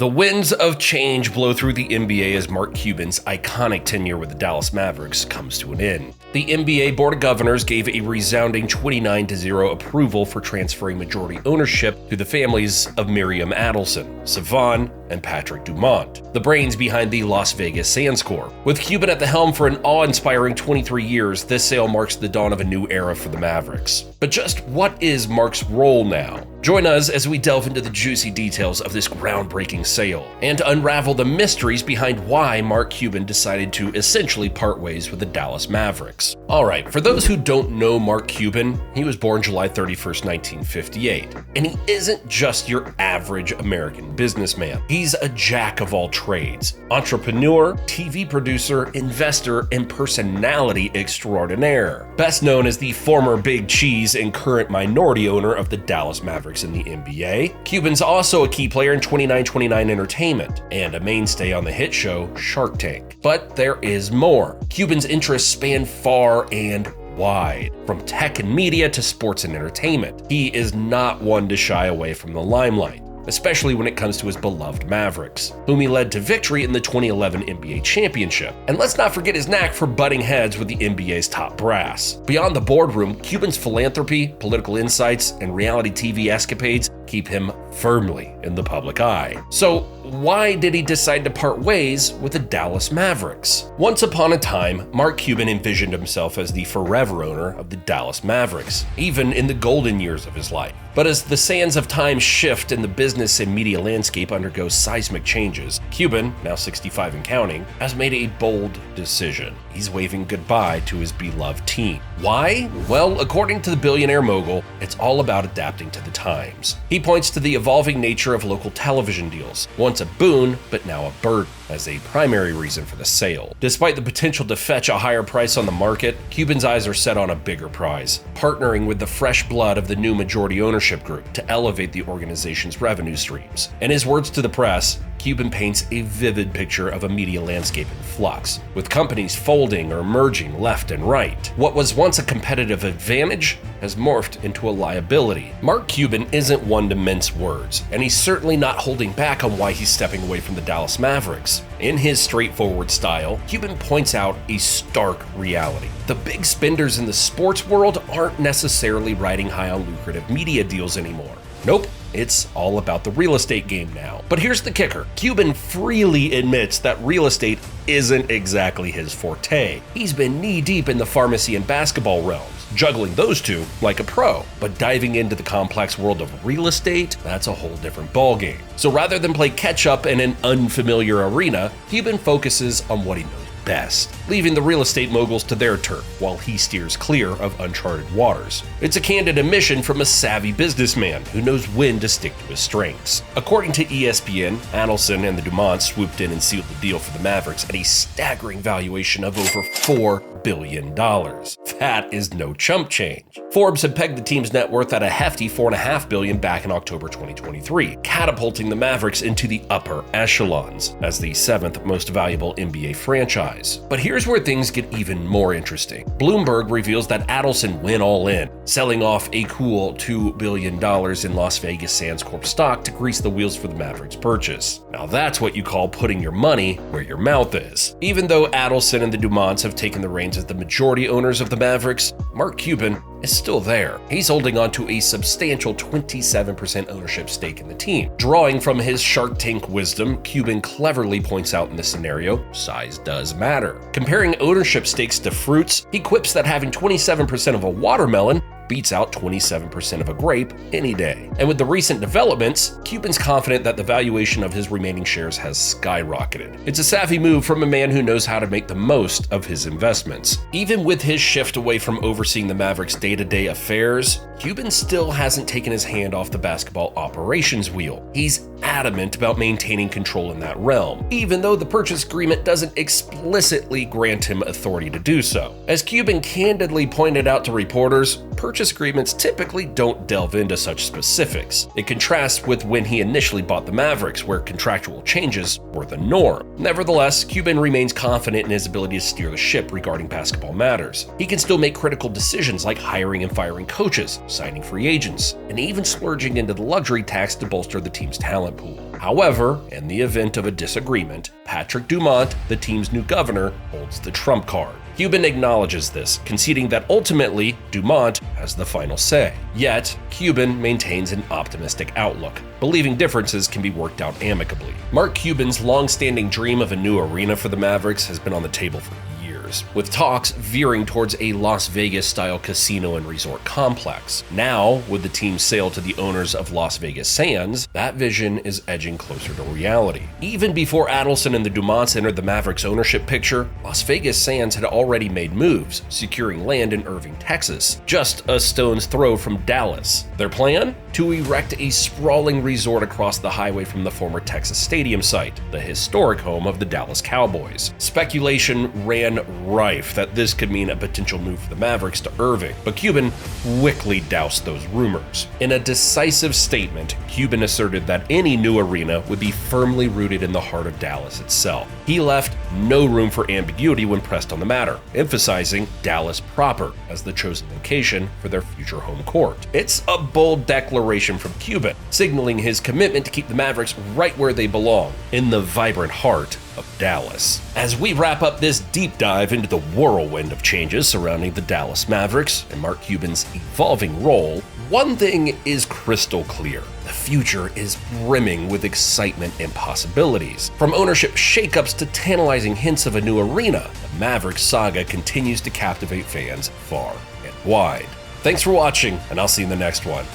The winds of change blow through the NBA as Mark Cuban's iconic tenure with the Dallas Mavericks comes to an end. The NBA Board of Governors gave a resounding 29-0 approval for transferring majority ownership to the families of Miriam Adelson, Savon, and Patrick Dumont, the brains behind the Las Vegas Sands Corp. With Cuban at the helm for an awe-inspiring 23 years, this sale marks the dawn of a new era for the Mavericks. But just what is Mark's role now? Join us as we delve into the juicy details of this groundbreaking sale and unravel the mysteries behind why Mark Cuban decided to essentially part ways with the Dallas Mavericks. Alright, for those who don't know Mark Cuban, he was born July 31st, 1958, and he isn't just your average American businessman. He's a jack of all trades, entrepreneur, TV producer, investor, and personality extraordinaire. Best known as the former Big Cheese and current minority owner of the Dallas Mavericks in the NBA, Cuban's also a key player in 2929 Entertainment and a mainstay on the hit show Shark Tank. But there is more. Cuban's interests span far and wide, from tech and media to sports and entertainment. He is not one to shy away from the limelight, especially when it comes to his beloved Mavericks, whom he led to victory in the 2011 NBA championship. And let's not forget his knack for butting heads with the NBA's top brass. Beyond the boardroom, Cuban's philanthropy, political insights, and reality TV escapades keep him firmly in the public eye. So why did he decide to part ways with the Dallas Mavericks? Once upon a time, Mark Cuban envisioned himself as the forever owner of the Dallas Mavericks, even in the golden years of his life. But as the sands of time shift and the business and media landscape undergo seismic changes, Cuban, now 65 and counting, has made a bold decision. He's waving goodbye to his beloved team. Why? Well, according to the billionaire mogul, it's all about adapting to the times. He points to the evolving nature of local television deals, once a boon, but now a burden, as a primary reason for the sale. Despite the potential to fetch a higher price on the market, Cuban's eyes are set on a bigger prize, partnering with the fresh blood of the new majority ownership group to elevate the organization's revenue streams. In his words to the press, Cuban paints a vivid picture of a media landscape in flux, with companies folding or merging left and right. What was once a competitive advantage has morphed into a liability. Mark Cuban isn't one to mince words, and he's certainly not holding back on why he's stepping away from the Dallas Mavericks. In his straightforward style, Cuban points out a stark reality. The big spenders in the sports world aren't necessarily riding high on lucrative media deals anymore. Nope. It's all about the real estate game now. But here's the kicker. Cuban freely admits that real estate isn't exactly his forte. He's been knee-deep in the pharmacy and basketball realms, juggling those two like a pro. But diving into the complex world of real estate, that's a whole different ballgame. So rather than play catch-up in an unfamiliar arena, Cuban focuses on what he knows best, leaving the real estate moguls to their turf while he steers clear of uncharted waters. It's a candid admission from a savvy businessman who knows when to stick to his strengths. According to ESPN, Adelson and the Dumonts swooped in and sealed the deal for the Mavericks at a staggering valuation of over $4 billion. That is no chump change. Forbes had pegged the team's net worth at a hefty $4.5 billion back in October 2023, catapulting the Mavericks into the upper echelons as the 7th most valuable NBA franchise. But here's where things get even more interesting. Bloomberg reveals that Adelson went all in, selling off a cool $2 billion in Las Vegas Sands Corp stock to grease the wheels for the Mavericks purchase. Now that's what you call putting your money where your mouth is. Even though Adelson and the Dumonts have taken the reins as the majority owners of the Mavericks, Mark Cuban is still there. He's holding on to a substantial 27% ownership stake in the team. Drawing from his Shark Tank wisdom, Cuban cleverly points out in this scenario, size does matter. Comparing ownership stakes to fruits, he quips that having 27% of a watermelon beats out 27% of a grape any day. And with the recent developments, Cuban's confident that the valuation of his remaining shares has skyrocketed. It's a savvy move from a man who knows how to make the most of his investments. Even with his shift away from overseeing the Mavericks' day-to-day affairs, Cuban still hasn't taken his hand off the basketball operations wheel. He's adamant about maintaining control in that realm, even though the purchase agreement doesn't explicitly grant him authority to do so. As Cuban candidly pointed out to reporters, purchase purchase agreements typically don't delve into such specifics. It contrasts with when he initially bought the Mavericks, where contractual changes were the norm. Nevertheless, Cuban remains confident in his ability to steer the ship regarding basketball matters. He can still make critical decisions like hiring and firing coaches, signing free agents, and even splurging into the luxury tax to bolster the team's talent pool. However, in the event of a disagreement, Patrick Dumont, the team's new governor, holds the trump card. Cuban acknowledges this, conceding that ultimately Dumont has the final say. Yet, Cuban maintains an optimistic outlook, believing differences can be worked out amicably. Mark Cuban's long-standing dream of a new arena for the Mavericks has been on the table for years, with talks veering towards a Las Vegas-style casino and resort complex. Now, with the team's sale to the owners of Las Vegas Sands, that vision is edging closer to reality. Even before Adelson and the Dumonts entered the Mavericks ownership picture, Las Vegas Sands had already made moves, securing land in Irving, Texas, just a stone's throw from Dallas. Their plan? To erect a sprawling resort across the highway from the former Texas Stadium site, the historic home of the Dallas Cowboys. Speculation ran rife that this could mean a potential move for the Mavericks to Irving, but Cuban quickly doused those rumors. In a decisive statement, Cuban asserted that any new arena would be firmly rooted in the heart of Dallas itself. He left no room for ambiguity when pressed on the matter, emphasizing Dallas proper as the chosen location for their future home court. It's a bold declaration from Cuban, signaling his commitment to keep the Mavericks right where they belong, in the vibrant heart of Dallas. As we wrap up this deep dive into the whirlwind of changes surrounding the Dallas Mavericks and Mark Cuban's evolving role, one thing is crystal clear. The future is brimming with excitement and possibilities. From ownership shakeups to tantalizing hints of a new arena, the Mavericks saga continues to captivate fans far and wide. Thanks for watching, and I'll see you in the next one.